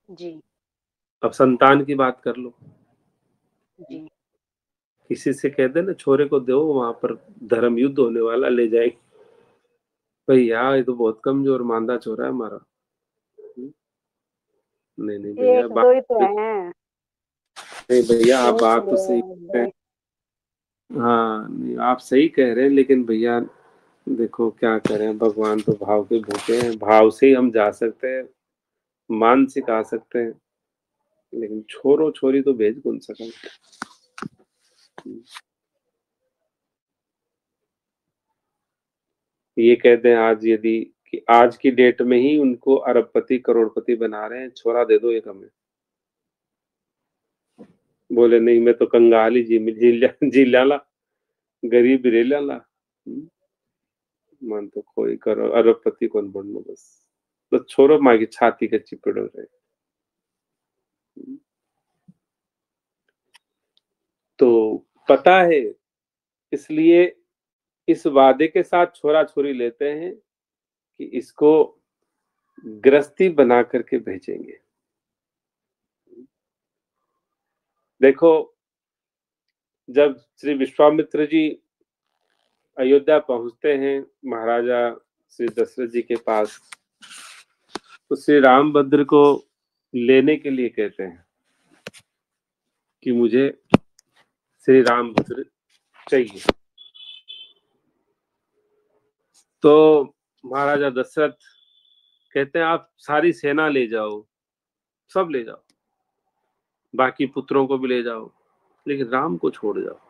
जी। अब संतान की बात कर लो, जी। किसी से कह दे ना छोरे को दो, वहां पर धर्म युद्ध होने वाला, ले जाएंगे। भैया ये तो बहुत कमजोर मांदा छोरा है हमारा। नहीं नहीं भैया, एक बात दो ही तो हैं। नहीं भैया, आप दो बात तो छोड़े सही हैं, कह दो रहे ही। हैं। हाँ नहीं, आप सही कह रहे हैं, लेकिन भैया देखो क्या करें, भगवान तो भाव के भूखे हैं, भाव से ही हम जा सकते हैं, मान सिखा सकते हैं, लेकिन छोरो छोरी तो भेज कौन सका। ये कहते हैं आज यदि कि आज की डेट में ही उनको अरबपति करोड़पति बना रहे हैं, छोरा दे दो एक हमें। बोले नहीं, मैं तो कंगाल ही जी लाला, गरीब ही रह लाला। मन तो कोई करो अरबपति कौन बनना, बस छोरो माँ की छाती के चिपड़ो रहे। तो पता है, इसलिए इस वादे के साथ छोरा छोरी लेते हैं कि इसको गृहस्थी बना करके भेजेंगे। देखो, जब श्री विश्वामित्र जी अयोध्या पहुंचते हैं महाराजा श्री दशरथ जी के पास, तो श्री रामभद्र को लेने के लिए कहते हैं कि मुझे श्री रामभद्र चाहिए। तो महाराजा दशरथ कहते हैं आप सारी सेना ले जाओ, सब ले जाओ, बाकी पुत्रों को भी ले जाओ, लेकिन राम को छोड़ जाओ।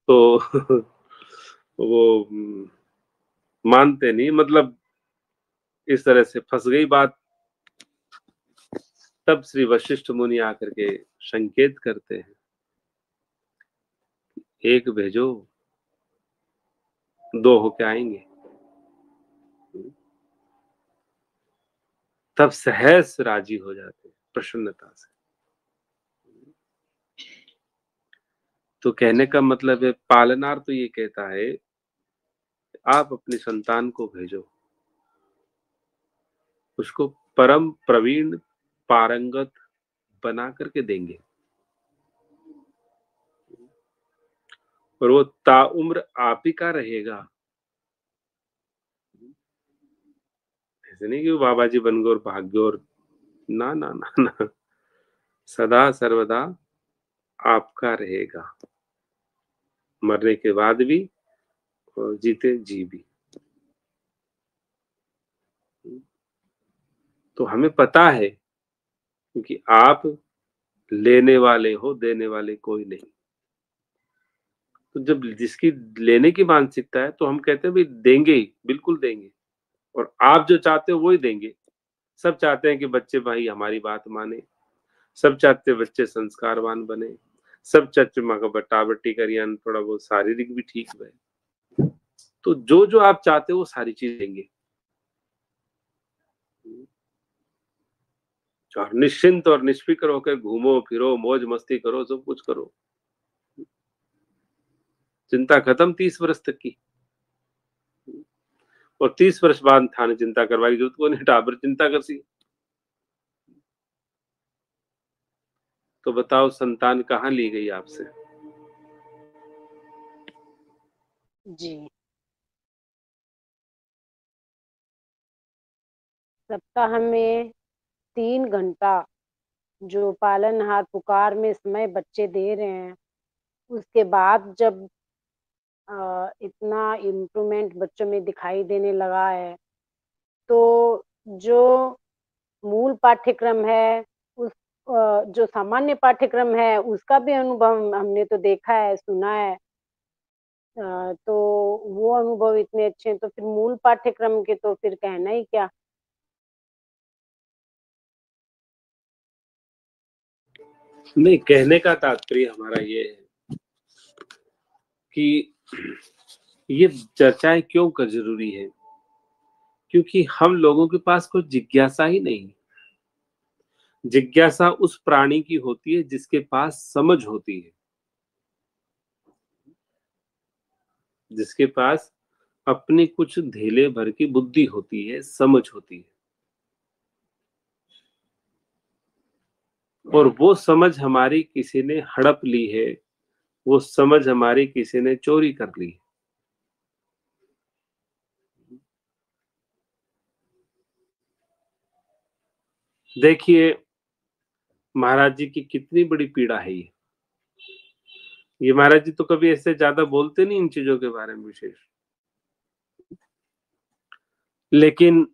तो वो मानते नहीं, मतलब इस तरह से फंस गई बात। तब श्री वशिष्ठ मुनि आकर के संकेत करते हैं, एक भेजो, दो होके आएंगे। तब सहस राजी हो जाते हैं प्रसन्नता से। तो कहने जी। का मतलब है, पालनार तो ये कहता है आप अपनी संतान को भेजो, उसको परम प्रवीण पारंगत बना करके देंगे, और वो ताउम्र आप ही का रहेगा। ऐसे नहीं कि वो बाबा जी बन गए और भाग गए, और ना ना ना ना, सदा सर्वदा आपका रहेगा, मरने के बाद भी और जीते जी भी। तो हमें पता है, क्योंकि आप लेने वाले हो, देने वाले कोई नहीं। तो जब जिसकी लेने की मानसिकता है, तो हम कहते हैं भाई देंगे ही, बिल्कुल देंगे, और आप जो चाहते हो वो ही देंगे। सब चाहते हैं कि बच्चे भाई हमारी बात माने, सब चाहते हैं बच्चे संस्कारवान बने, सब चाहते माँ का बट्टा बट्टी करिए, थोड़ा बहुत शारीरिक भी ठीक है। तो जो जो आप चाहते हो वो सारी चीज देंगे, और निश्चिंत और निष्फिक्र होकर घूमो फिरो, मौज मस्ती करो, सब कुछ करो, चिंता खत्म 30 वर्ष तक की। और 30 वर्ष बाद थाने चिंता करवाई जरूरत को नहीं, टाबर चिंता कर सी। तो बताओ संतान कहाँ ली गई आपसे। जी। सप्ताह में 3 घंटा जो पालनहार पुकार में समय बच्चे दे रहे हैं, उसके बाद जब इतना इम्प्रूवमेंट बच्चों में दिखाई देने लगा है, तो जो मूल पाठ्यक्रम है, उस जो सामान्य पाठ्यक्रम है, उसका भी अनुभव हमने तो देखा है, सुना है। तो वो अनुभव इतने अच्छे हैं, तो फिर मूल पाठ्यक्रम के तो फिर कहना ही क्या। नहीं, कहने का तात्पर्य हमारा ये है कि ये चर्चाएं क्यों कर जरूरी है, क्योंकि हम लोगों के पास कोई जिज्ञासा ही नहीं। जिज्ञासा उस प्राणी की होती है जिसके पास समझ होती है, जिसके पास अपनी कुछ धेले भर की बुद्धि होती है, समझ होती है, और वो समझ हमारी किसी ने हड़प ली है, वो समझ हमारी किसी ने चोरी कर ली है। देखिए महाराज जी की कितनी बड़ी पीड़ा है ये। महाराज जी तो कभी ऐसे ज्यादा बोलते नहीं इन चीजों के बारे में विशेष, लेकिन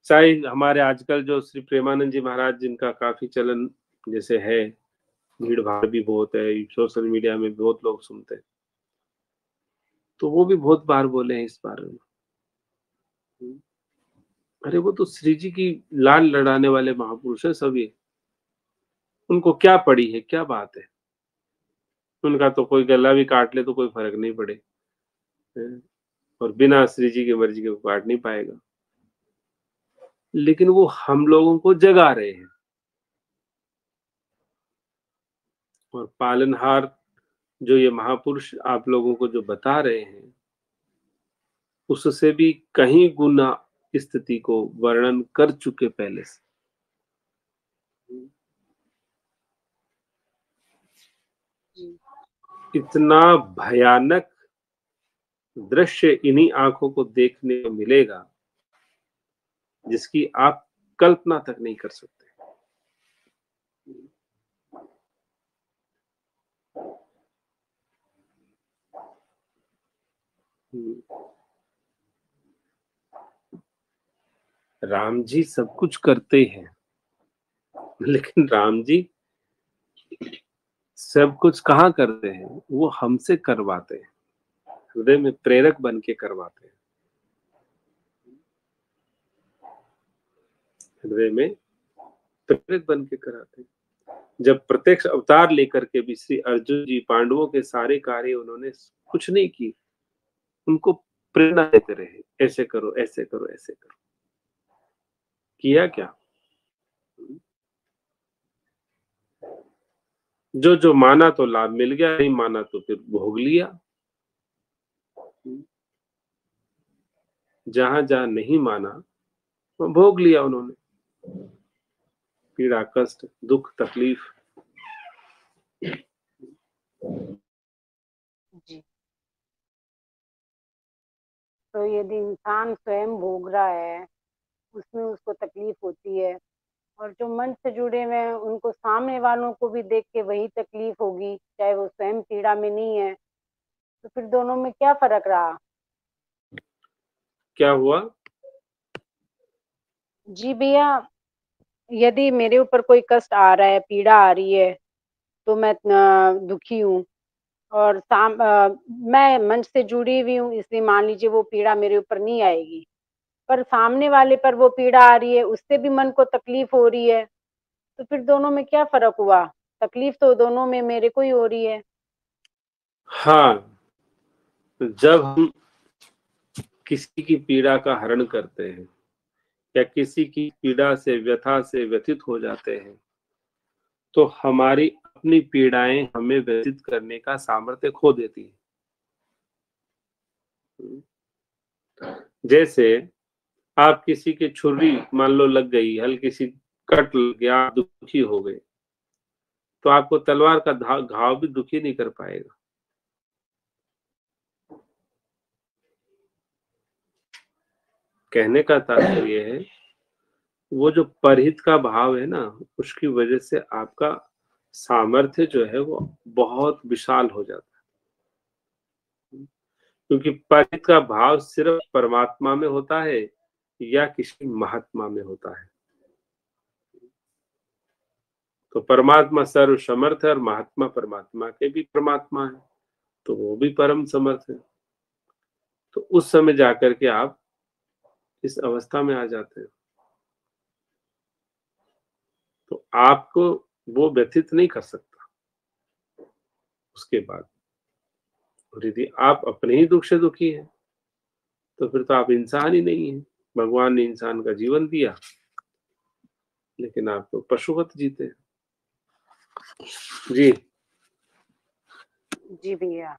चाहे हमारे आजकल जो श्री प्रेमानंद जी महाराज जिनका काफी चलन जैसे है, भीड़ भाड़ भी बहुत है, सोशल मीडिया में बहुत लोग सुनते हैं, तो वो भी बहुत बार बोले हैं इस बारे में। अरे वो तो श्री जी की लाल लड़ाने वाले महापुरुष है सभी, उनको क्या पड़ी है, क्या बात है, उनका तो कोई गला भी काट ले तो कोई फर्क नहीं पड़े, और बिना श्री जी की मर्जी के वो काट नहीं पाएगा, लेकिन वो हम लोगों को जगा रहे हैं। और पालनहार जो ये महापुरुष आप लोगों को जो बता रहे हैं, उससे भी कहीं गुना स्थिति को वर्णन कर चुके पहले से। इतना भयानक दृश्य इन्हीं आंखों को देखने को मिलेगा जिसकी आप कल्पना तक नहीं कर सकते। राम जी सब कुछ करते हैं, लेकिन राम जी सब कुछ कहाँ करते हैं, वो हमसे करवाते हैं, हृदय में प्रेरक बन के करवाते हैं, हृदय में प्रेरक बन के कराते हैं। जब प्रत्यक्ष अवतार लेकर के भी श्री अर्जुन जी पांडवों के सारे कार्य उन्होंने कुछ नहीं की, उनको प्रेरणा देते रहे, ऐसे करो ऐसे करो ऐसे करो। किया क्या? जो जो माना तो लाभ मिल गया, नहीं माना तो फिर भोग लिया। जहां जहां नहीं माना वो भोग लिया उन्होंने, पीड़ा कष्ट दुख तकलीफ। जी। तो यदि इंसान स्वयं भोग रहा है, उसमें उसको तकलीफ होती है, और जो मन से जुड़े हुए हैं उनको सामने वालों को भी देख के वही तकलीफ होगी, चाहे वो स्वयं पीड़ा में नहीं है, तो फिर दोनों में क्या फर्क रहा? क्या हुआ? जी भैया, यदि मेरे ऊपर कोई कष्ट आ रहा है, पीड़ा आ रही है, तो मैं दुखी हूँ, और मैं मंच से जुड़ी हुई हूँ, इसलिए मान लीजिए वो पीड़ा मेरे ऊपर नहीं आएगी, पर सामने वाले पर वो पीड़ा आ रही है, उससे भी मन को तकलीफ हो रही है, तो फिर दोनों में क्या फर्क हुआ? तकलीफ तो दोनों में मेरे को ही हो रही है। हाँ, जब हम किसी की पीड़ा का हरण करते हैं या किसी की पीड़ा से व्यथा से व्यथित हो जाते हैं, तो हमारी अपनी पीड़ाएं हमें व्यतीत करने का सामर्थ्य खो देती है। जैसे आप किसी की छुरी मान लो लग गई, हल्की सी कट लग गया, आप दुखी हो गए, तो आपको तलवार का घाव भी दुखी नहीं कर पाएगा। कहने का तात्पर्य है, वो जो परहित का भाव है ना, उसकी वजह से आपका सामर्थ्य जो है वो बहुत विशाल हो जाता है, क्योंकि परहित का भाव सिर्फ परमात्मा में होता है या किसी महात्मा में होता है। तो परमात्मा सर्व समर्थ है और महात्मा परमात्मा के भी परमात्मा है, तो वो भी परम समर्थ है। तो उस समय जाकर के आप इस अवस्था में आ जाते हैं, तो आपको वो व्यथित नहीं कर सकता उसके बाद। और यदि आप अपने ही दुख से दुखी हैं, तो फिर तो आप इंसान ही नहीं है। भगवान ने इंसान का जीवन दिया, लेकिन आप तो पशुवत जीते हैं। जी। जी भैया।